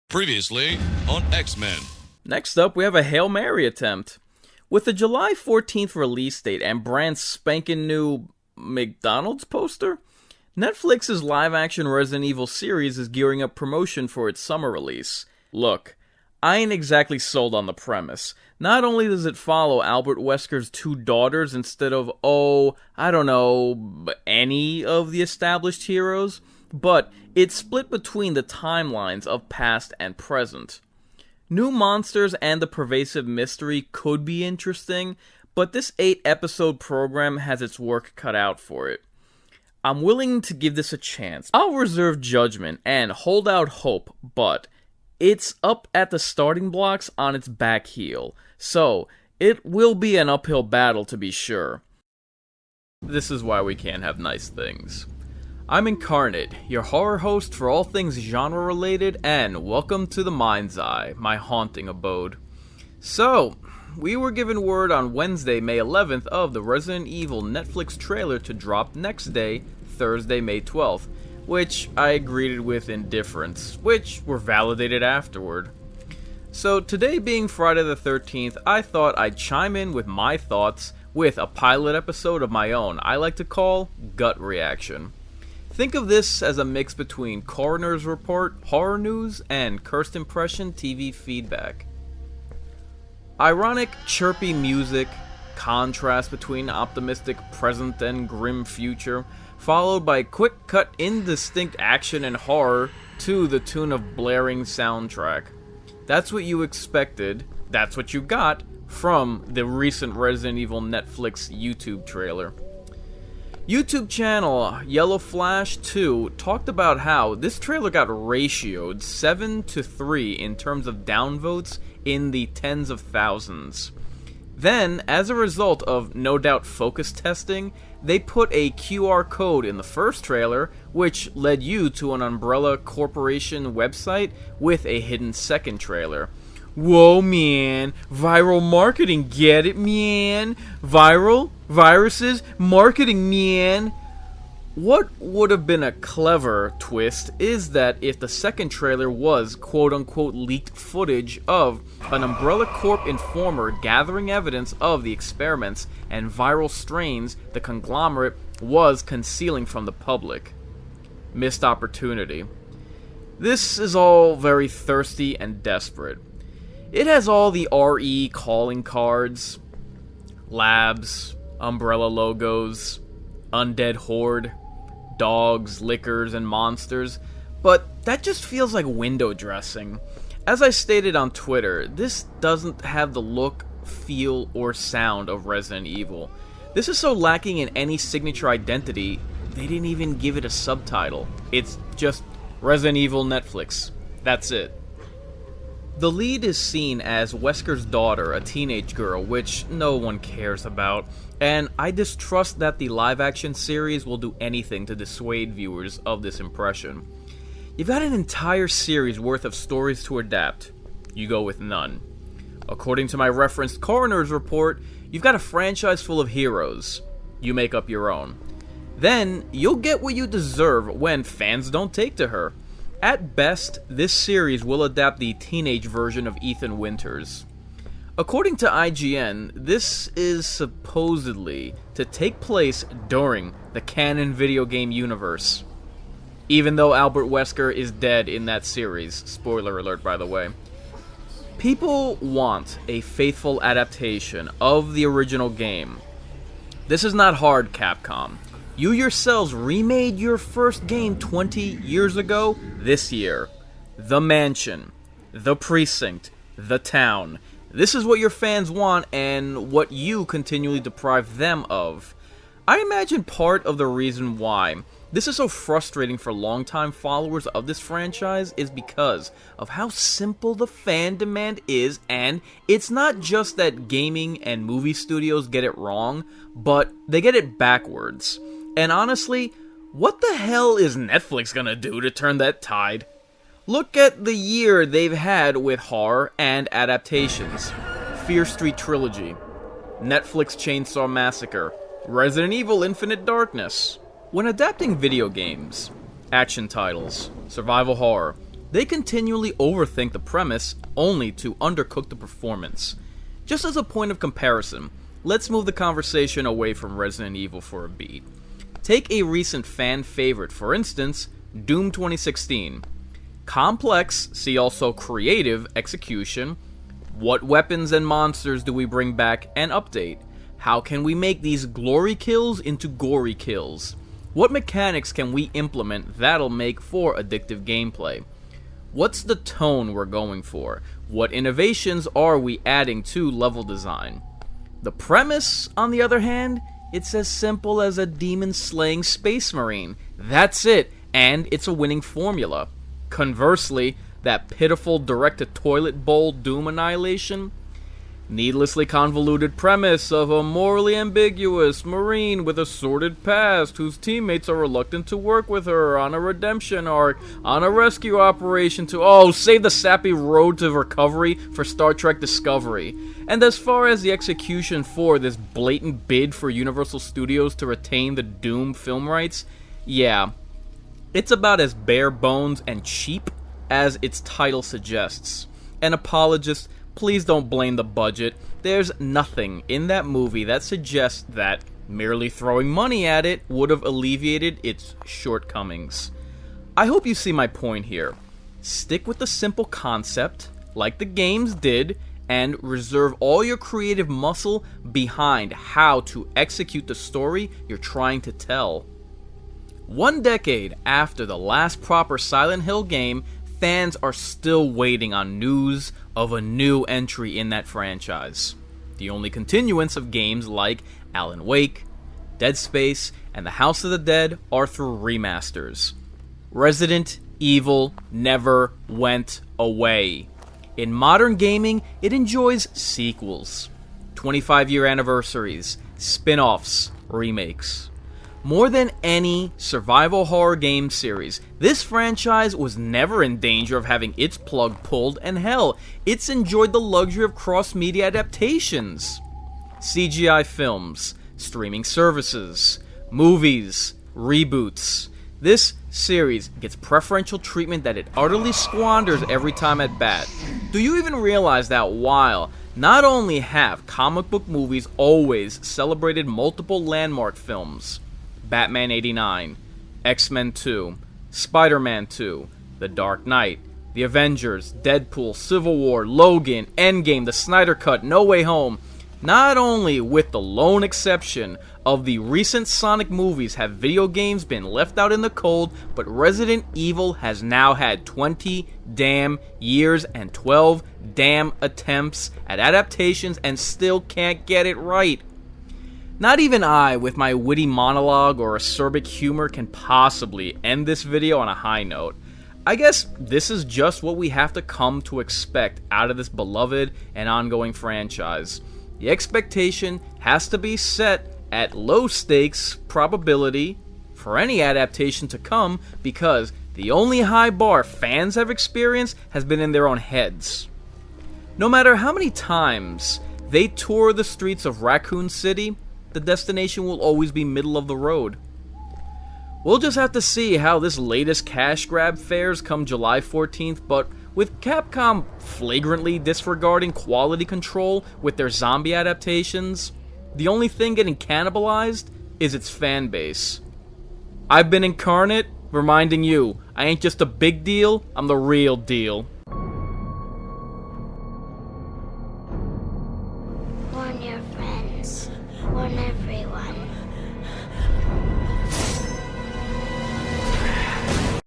Previously on X-Men. Next up, we have a Hail Mary attempt. With the July 14th release date and brand spanking new McDonald's poster, Netflix's live-action Resident Evil series is gearing up promotion for its summer release. Look, I ain't exactly sold on the premise. Not only does it follow Albert Wesker's two daughters instead of, any of the established heroes, but it's split between the timelines of past and present. New monsters and the pervasive mystery could be interesting, but this 8-episode program has its work cut out for it. I'm willing to give this a chance. I'll reserve judgment and hold out hope, but it's up at the starting blocks on its back heel, so it will be an uphill battle to be sure. This is why we can't have nice things. I'm Inkarnate, your horror host for all things genre-related, and welcome to the Mind's Eye, my haunting abode. So, we were given word on Wednesday, May 11th, of the Resident Evil Netflix trailer to drop next day, Thursday, May 12th, which I greeted with indifference, which were validated afterward. So, today being Friday the 13th, I thought I'd chime in with my thoughts with a pilot episode of my own I like to call Gut Reaction. Think of this as a mix between Coroner's Report, horror news, and Cursed Impression TV feedback. Ironic, chirpy music, contrast between optimistic present and grim future, followed by quick-cut, indistinct action and horror to the tune of blaring soundtrack. That's what you expected, that's what you got from the recent Resident Evil Netflix YouTube trailer. YouTube channel Yellow Flash 2 talked about how this trailer got ratioed 7-3 in terms of downvotes in the tens of thousands. Then, as a result of no doubt focus testing, they put a QR code in the first trailer, which led you to an Umbrella Corporation website with a hidden second trailer. Whoa, man. Viral marketing, get it, man? Viruses, marketing, man. What would have been a clever twist is that if the second trailer was quote-unquote leaked footage of an Umbrella Corp informer gathering evidence of the experiments and viral strains the conglomerate was concealing from the public. Missed opportunity. This is all very thirsty and desperate. It has all the RE calling cards, labs, Umbrella logos, undead horde, dogs, liquors, and monsters, but that just feels like window dressing. As I stated on Twitter, this doesn't have the look, feel, or sound of Resident Evil. This is so lacking in any signature identity, they didn't even give it a subtitle. It's just Resident Evil Netflix. That's it. The lead is seen as Wesker's daughter, a teenage girl, which no one cares about, and I distrust that the live-action series will do anything to dissuade viewers of this impression. You've got an entire series worth of stories to adapt. You go with none. According to my referenced Coroner's Report, you've got a franchise full of heroes. You make up your own. Then, you'll get what you deserve when fans don't take to her. At best, this series will adapt the teenage version of Ethan Winters. According to IGN, this is supposedly to take place during the canon video game universe. Even though Albert Wesker is dead in that series. Spoiler alert, by the way. People want a faithful adaptation of the original game. This is not hard, Capcom. You yourselves remade your first game 20 years ago this year. The Mansion, the Precinct, the Town. This is what your fans want and what you continually deprive them of. I imagine part of the reason why this is so frustrating for longtime followers of this franchise is because of how simple the fan demand is, and it's not just that gaming and movie studios get it wrong, but they get it backwards. And honestly, what the hell is Netflix gonna do to turn that tide? Look at the year they've had with horror and adaptations. Fear Street Trilogy, Netflix Chainsaw Massacre, Resident Evil Infinite Darkness. When adapting video games, action titles, survival horror, They continually overthink the premise, only to undercook the performance. Just as a point of comparison, let's move the conversation away from Resident Evil for a beat. Take a recent fan favorite, for instance, Doom 2016. Complex, see also creative, execution. What weapons and monsters do we bring back and update? How can we make these glory kills into gory kills? What mechanics can we implement that'll make for addictive gameplay? What's the tone we're going for? What innovations are we adding to level design? The premise, on the other hand, it's as simple as a demon-slaying space marine. That's it, and it's a winning formula. Conversely, that pitiful direct-to-toilet bowl Doom Annihilation? Needlessly convoluted premise of a morally ambiguous marine with a sordid past whose teammates are reluctant to work with her on a redemption arc, on a rescue operation to, save the sappy road to recovery for Star Trek Discovery. And as far as the execution for this blatant bid for Universal Studios to retain the Doom film rights, yeah, it's about as bare bones and cheap as its title suggests. An apologist, please don't blame the budget. There's nothing in that movie that suggests that merely throwing money at it would have alleviated its shortcomings. I hope you see my point here. Stick with the simple concept, like the games did, and reserve all your creative muscle behind how to execute the story you're trying to tell. 1 decade after the last proper Silent Hill game, fans are still waiting on news of a new entry in that franchise. The only continuance of games like Alan Wake, Dead Space, and The House of the Dead are through remasters. Resident Evil never went away. In modern gaming, it enjoys sequels, 25-year anniversaries, spin-offs, remakes. More than any survival horror game series, this franchise was never in danger of having its plug pulled, and hell, it's enjoyed the luxury of cross-media adaptations. CGI films, streaming services, movies, reboots. This series gets preferential treatment that it utterly squanders every time at bat. Do you even realize that while not only have comic book movies always celebrated multiple landmark films, Batman 89, X-Men 2, Spider-Man 2, The Dark Knight, The Avengers, Deadpool, Civil War, Logan, Endgame, The Snyder Cut, No Way Home, not only with the lone exception of the recent Sonic movies have video games been left out in the cold, but Resident Evil has now had 20 damn years and 12 damn attempts at adaptations and still can't get it right. Not even I, with my witty monologue or acerbic humor, can possibly end this video on a high note. I guess this is just what we have to come to expect out of this beloved and ongoing franchise. The expectation has to be set at low stakes probability for any adaptation to come, because the only high bar fans have experienced has been in their own heads. No matter how many times they tour the streets of Raccoon City, the destination will always be middle of the road. We'll just have to see how this latest cash grab fares come July 14th, but with Capcom flagrantly disregarding quality control with their zombie adaptations, the only thing getting cannibalized is its fan base. I've been Inkarnate, reminding you, I ain't just a big deal, I'm the real deal.